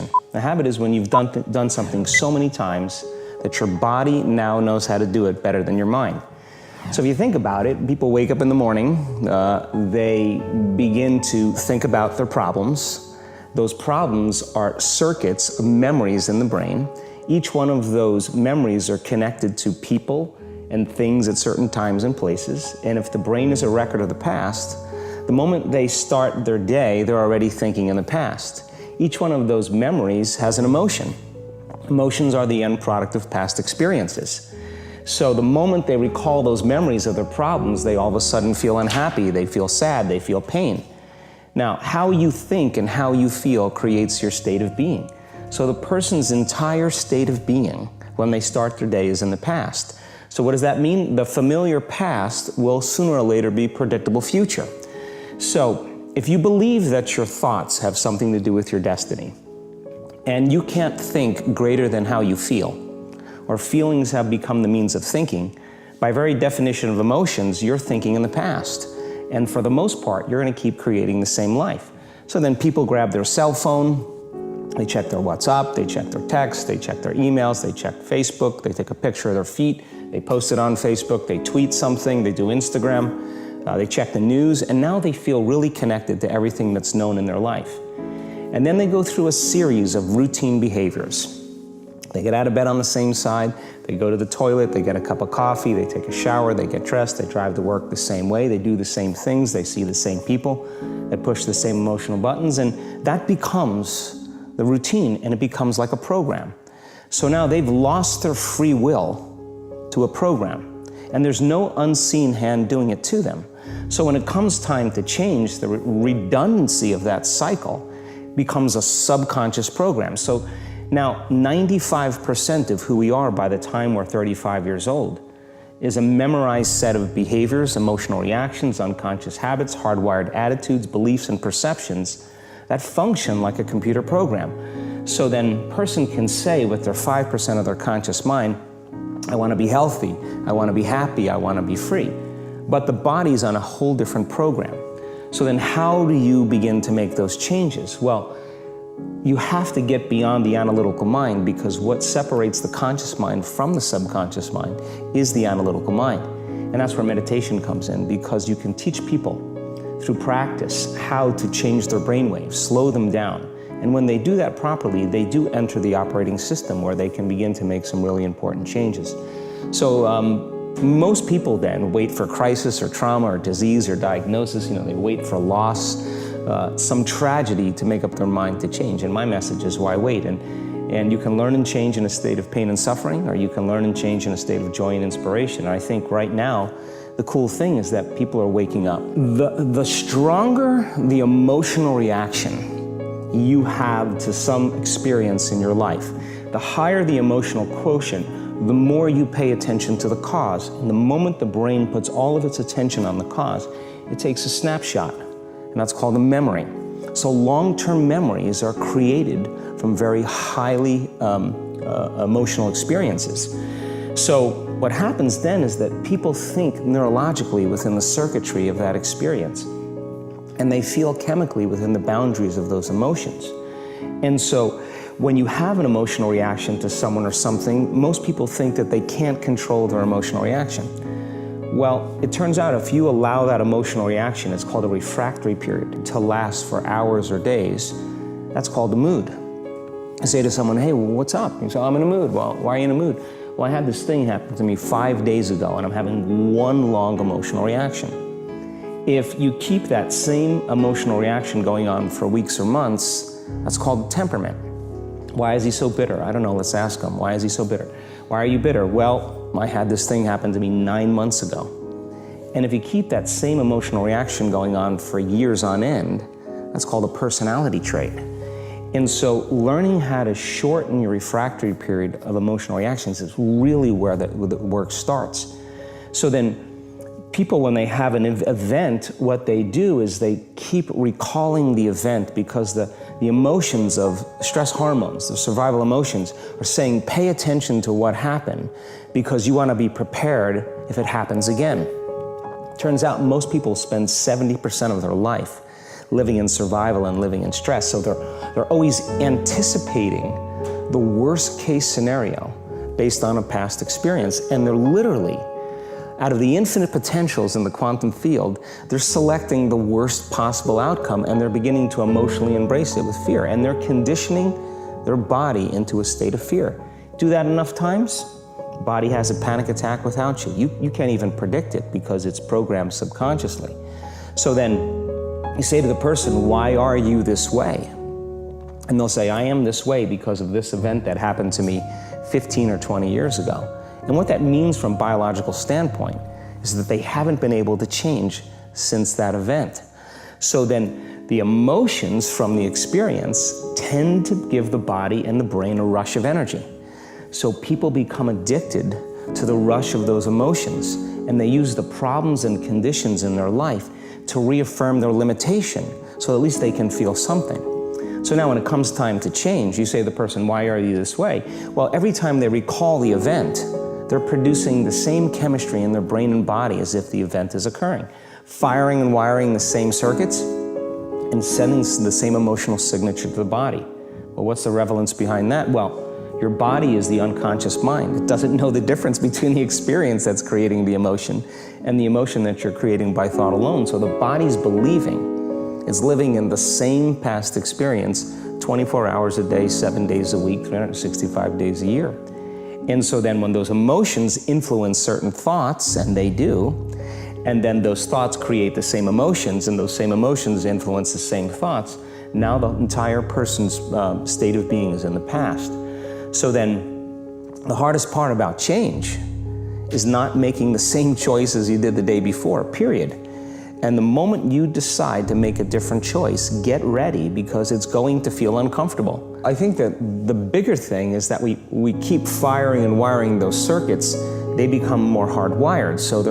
action. A habit is when you've done something so many times that your body now knows how to do it better than your mind. So if you think about it, people wake up in the morning, they begin to think about their problems. Those problems are circuits of memories in the brain. Each one of those memories are connected to people and things at certain times and places. And if the brain is a record of the past, the moment they start their day, they're already thinking in the past. Each one of those memories has an emotion. Emotions are the end product of past experiences. So the moment they recall those memories of their problems, they all of a sudden feel unhappy, they feel sad, they feel pain. Now, how you think and how you feel creates your state of being. So the person's entire state of being when they start their day is in the past. So what does that mean? The familiar past will sooner or later be predictable future. So if you believe that your thoughts have something to do with your destiny, and you can't think greater than how you feel, or feelings have become the means of thinking, by very definition of emotions, you're thinking in the past. And for the most part, you're going to keep creating the same life. So then people grab their cell phone, they check their WhatsApp, they check their text, they check their emails, they check Facebook, they take a picture of their feet, they post it on Facebook, they tweet something, they do Instagram, they check the news, and now they feel really connected to everything that's known in their life. And then they go through a series of routine behaviors. They get out of bed on the same side, they go to the toilet, they get a cup of coffee, they take a shower, they get dressed, they drive to work the same way, they do the same things, they see the same people, they push the same emotional buttons, and that becomes the routine, and it becomes like a program. So now they've lost their free will to a program, and there's no unseen hand doing it to them. So when it comes time to change, the redundancy of that cycle becomes a subconscious program. So now 95% of who we are by the time we're 35 years old is a memorized set of behaviors, emotional reactions, unconscious habits, hardwired attitudes, beliefs, and perceptions that function like a computer program. So then a person can say with their 5% of their conscious mind, I want to be healthy, I want to be happy, I want to be free. But the body's on a whole different program. So then how do you begin to make those changes? Well, you have to get beyond the analytical mind, because what separates the conscious mind from the subconscious mind is the analytical mind. And that's where meditation comes in, because you can teach people through practice how to change their brainwaves, slow them down. And when they do that properly, they do enter the operating system where they can begin to make some really important changes. So most people then wait for crisis or trauma or disease or diagnosis. They wait for loss, some tragedy to make up their mind to change. And my message is, why wait? And you can learn and change in a state of pain and suffering, or you can learn and change in a state of joy and inspiration. And I think right now, the cool thing is that people are waking up. The stronger the emotional reaction you have to some experience in your life, the higher the emotional quotient, the more you pay attention to the cause. And the moment the brain puts all of its attention on the cause, it takes a snapshot, and that's called a memory. So long-term memories are created from very highly emotional experiences. So what happens then is that people think neurologically within the circuitry of that experience, and they feel chemically within the boundaries of those emotions. And so when you have an emotional reaction to someone or something, most people think that they can't control their emotional reaction. Well, it turns out if you allow that emotional reaction, it's called a refractory period, to last for hours or days, that's called the mood. I say to someone, hey, what's up? You say, I'm in a mood. Well, why are you in a mood? Well, I had this thing happen to me 5 days ago, and I'm having one long emotional reaction. If you keep that same emotional reaction going on for weeks or months, that's called temperament. Why is he so bitter? I don't know, let's ask him. Why is he so bitter? Why are you bitter? Well, I had this thing happen to me 9 months ago. And if you keep that same emotional reaction going on for years on end, that's called a personality trait. And so learning how to shorten your refractory period of emotional reactions is really where the work starts. So then people, when they have an event, what they do is they keep recalling the event, because the emotions of stress hormones, the survival emotions, are saying, pay attention to what happened, because you want to be prepared if it happens again. Turns out most people spend 70% of their life living in survival and living in stress. So they're always anticipating the worst case scenario based on a past experience. And they're literally, out of the infinite potentials in the quantum field, they're selecting the worst possible outcome, and they're beginning to emotionally embrace it with fear. And they're conditioning their body into a state of fear. Do that enough times, body has a panic attack without you. You can't even predict it because it's programmed subconsciously. So then you say to the person, why are you this way? And they'll say, I am this way because of this event that happened to me 15 or 20 years ago. And what that means from a biological standpoint is that they haven't been able to change since that event. So then the emotions from the experience tend to give the body and the brain a rush of energy. So people become addicted to the rush of those emotions, and they use the problems and conditions in their life to reaffirm their limitation, so at least they can feel something. So now when it comes time to change, you say to the person, why are you this way? Well, every time they recall the event, they're producing the same chemistry in their brain and body as if the event is occurring, firing and wiring the same circuits and sending the same emotional signature to the body. Well, what's the relevance behind that? Well, your body is the unconscious mind. It doesn't know the difference between the experience that's creating the emotion and the emotion that you're creating by thought alone. So the body's believing it's living in the same past experience 24 hours a day, 7 days a week, 365 days a year. And so then when those emotions influence certain thoughts, and they do, and then those thoughts create the same emotions, and those same emotions influence the same thoughts, now the entire person's state of being is in the past. So then the hardest part about change is not making the same choices you did the day before, period. And the moment you decide to make a different choice, get ready, because it's going to feel uncomfortable. I think that the bigger thing is that we keep firing and wiring those circuits. They become more hardwired. So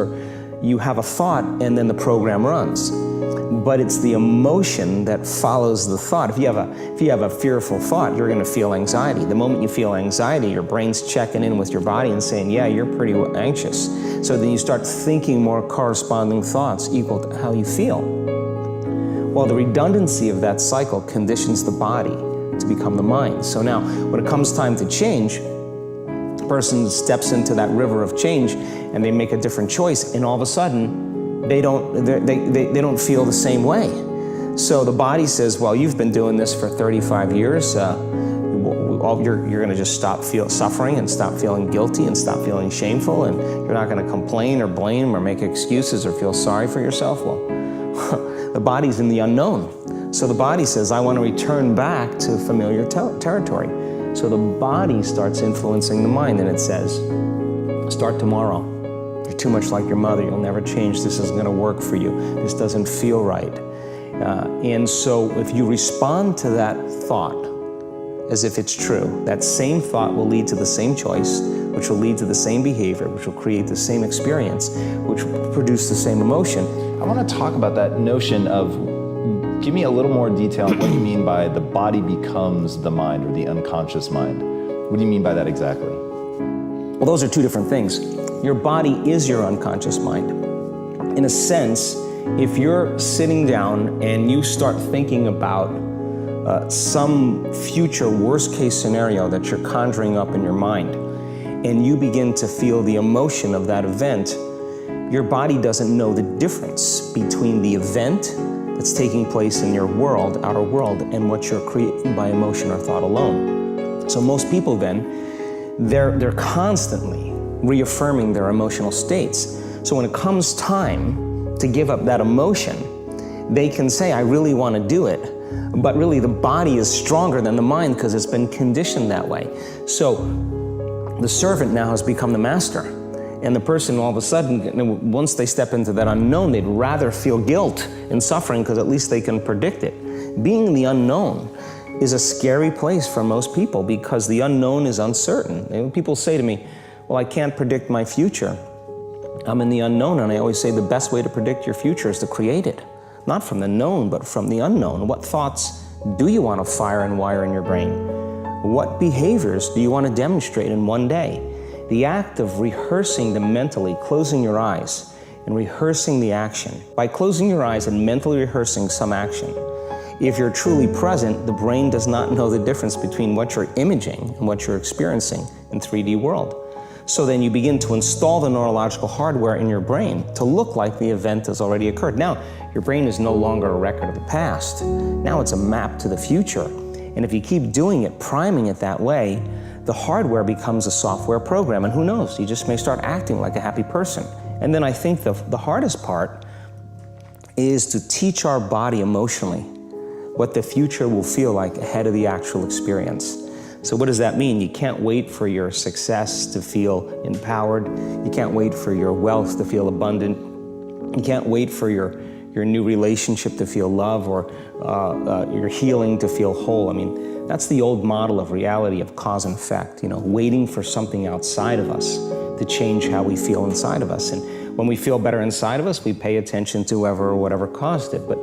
you have a thought and then the program runs. But it's the emotion that follows the thought. If you have a fearful thought, you're going to feel anxiety. The moment you feel anxiety, your brain's checking in with your body and saying, yeah, you're pretty anxious. So then you start thinking more corresponding thoughts equal to how you feel. Well, the redundancy of that cycle conditions the body to become the mind. So now, when it comes time to change, a person steps into that river of change and they make a different choice, and all of a sudden, they don't feel the same way. So the body says, well, you've been doing this for 35 years. You're going to just stop suffering and stop feeling guilty and stop feeling shameful, and you're not going to complain or blame or make excuses or feel sorry for yourself. Well, the body's in the unknown. So the body says, I want to return back to familiar territory. So the body starts influencing the mind, and it says, start tomorrow. You're too much like your mother. You'll never change. This isn't going to work for you. This doesn't feel right. And so if you respond to that thought as if it's true, that same thought will lead to the same choice, which will lead to the same behavior, which will create the same experience, which will produce the same emotion. I want to talk about that notion of, give me a little more detail on what you mean by the body becomes the mind, or the unconscious mind. What do you mean by that exactly? Well, those are two different things. Your body is your unconscious mind. In a sense, if you're sitting down and you start thinking about some future worst case scenario that you're conjuring up in your mind, and you begin to feel the emotion of that event, your body doesn't know the difference between the event that's taking place in your world, outer world, and what you're creating by emotion or thought alone. So most people then, they're constantly reaffirming their emotional states. So when it comes time to give up that emotion, they can say, I really want to do it. But really the body is stronger than the mind because it's been conditioned that way. So the servant now has become the master. And the person all of a sudden, once they step into that unknown, they'd rather feel guilt and suffering because at least they can predict it. Being in the unknown is a scary place for most people because the unknown is uncertain. And people say to me, well, I can't predict my future. I'm in the unknown, and I always say the best way to predict your future is to create it. Not from the known, but from the unknown. What thoughts do you want to fire and wire in your brain? What behaviors do you want to demonstrate in one day? The act of rehearsing them mentally, closing your eyes and rehearsing the action. By closing your eyes and mentally rehearsing some action, If you're truly present, the brain does not know the difference between what you're imaging and what you're experiencing in 3D world. So then you begin to install the neurological hardware in your brain to look like the event has already occurred. Now, your brain is no longer a record of the past. Now it's a map to the future. And if you keep doing it, priming it that way, the hardware becomes a software program. And who knows, you just may start acting like a happy person. And then I think the hardest part is to teach our body emotionally what the future will feel like ahead of the actual experience. So what does that mean? You can't wait for your success to feel empowered. You can't wait for your wealth to feel abundant. You can't wait for your new relationship to feel love, or your healing to feel whole. I mean, that's the old model of reality, of cause and effect, waiting for something outside of us to change how we feel inside of us. And when we feel better inside of us, we pay attention to whoever or whatever caused it. But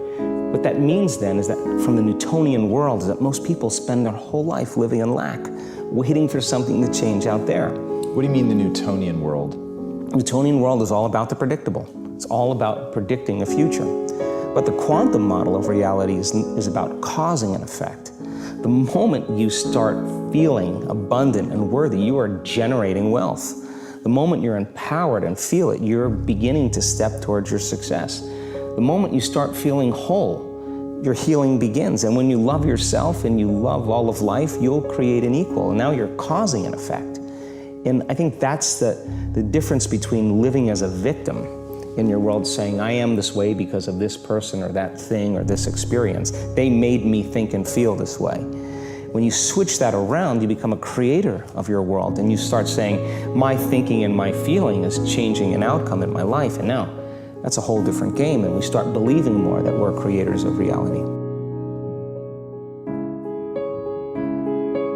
what that means then is that from the Newtonian world is that most people spend their whole life living in lack, waiting for something to change out there. What do you mean the Newtonian world? The Newtonian world is all about the predictable. It's all about predicting a future. But the quantum model of reality is about causing an effect. The moment you start feeling abundant and worthy, you are generating wealth. The moment you're empowered and feel it, you're beginning to step towards your success. The moment you start feeling whole, your healing begins. And when you love yourself and you love all of life, you'll create an equal. And now you're causing an effect. And I think that's the difference between living as a victim in your world, saying, I am this way because of this person or that thing or this experience. They made me think and feel this way. When you switch that around, you become a creator of your world, and you start saying, my thinking and my feeling is changing an outcome in my life. And now that's a whole different game, and we start believing more that we're creators of reality.